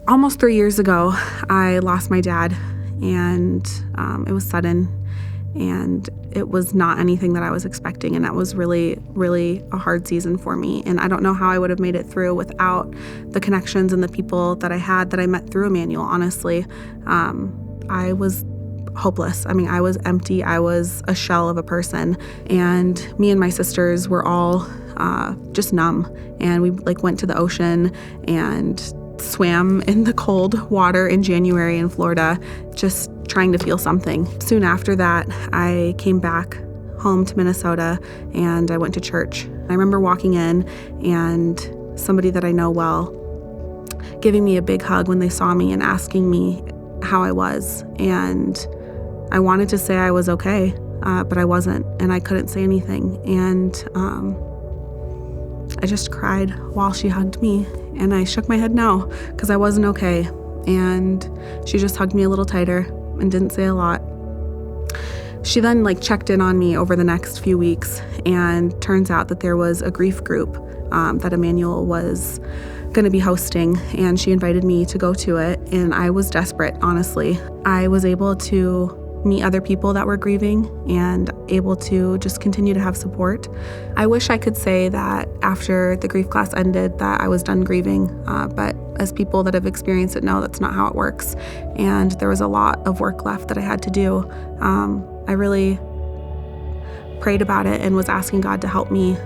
Almost 3 years ago, I lost my dad, and it was sudden, and it was not anything that I was expecting, and that was really, really a hard season for me. And I don't know how I would have made it through without the connections and the people that I had that I met through Emmanuel, honestly. I was hopeless. I mean, I was empty. I was a shell of a person, and me and my sisters were all just numb, and we went to the ocean and swam in the cold water in January in Florida, just trying to feel something. Soon after that, I came back home to Minnesota and I went to church. I remember walking in and somebody that I know well giving me a big hug when they saw me and asking me how I was. And I wanted to say I was okay, but I wasn't, and I couldn't say anything. And I just cried while she hugged me, and I shook my head no, because I wasn't okay. And she just hugged me a little tighter and didn't say a lot. She then checked in on me over the next few weeks, and turns out that there was a grief group that Emmanuel was going to be hosting, and she invited me to go to it, and I was desperate, honestly. I was able to meet other people that were grieving and able to just continue to have support. I wish I could say that after the grief class ended that I was done grieving, but as people that have experienced it know, that's not how it works. And there was a lot of work left that I had to do. I really prayed about it and was asking God to help me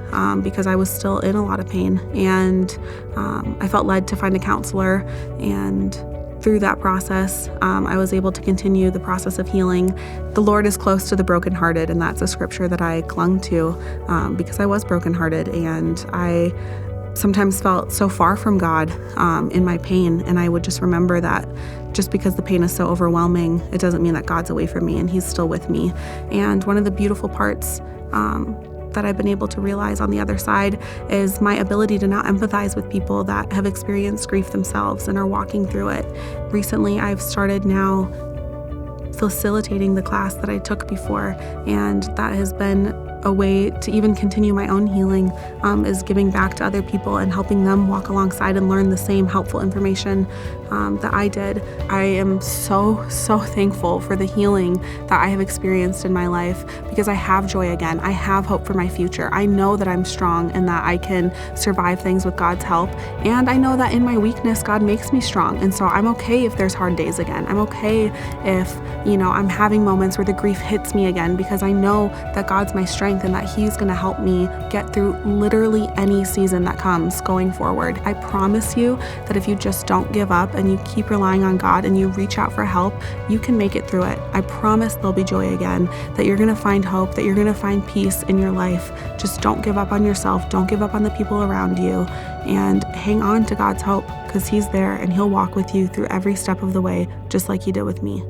because I was still in a lot of pain. And I felt led to find a counselor, and through that process, I was able to continue the process of healing. The Lord is close to the brokenhearted, and that's a scripture that I clung to because I was brokenhearted, and I sometimes felt so far from God in my pain. And I would just remember that just because the pain is so overwhelming, it doesn't mean that God's away from me, and He's still with me. And one of the beautiful parts that I've been able to realize on the other side is my ability to now empathize with people that have experienced grief themselves and are walking through it. Recently, I've started now facilitating the class that I took before, and that has been a way to even continue my own healing, is giving back to other people and helping them walk alongside and learn the same helpful information that I did. I am so, so thankful for the healing that I have experienced in my life, because I have joy again. I have hope for my future. I know that I'm strong and that I can survive things with God's help. And I know that in my weakness, God makes me strong. And so I'm okay if there's hard days again. I'm okay if, I'm having moments where the grief hits me again, because I know that God's my strength and that He's going to help me get through literally any season that comes going forward. I promise you that if you just don't give up and you keep relying on God and you reach out for help, you can make it through it. I promise there'll be joy again, that you're going to find hope, that you're going to find peace in your life. Just don't give up on yourself. Don't give up on the people around you, and hang on to God's hope, because He's there and He'll walk with you through every step of the way, just like He did with me.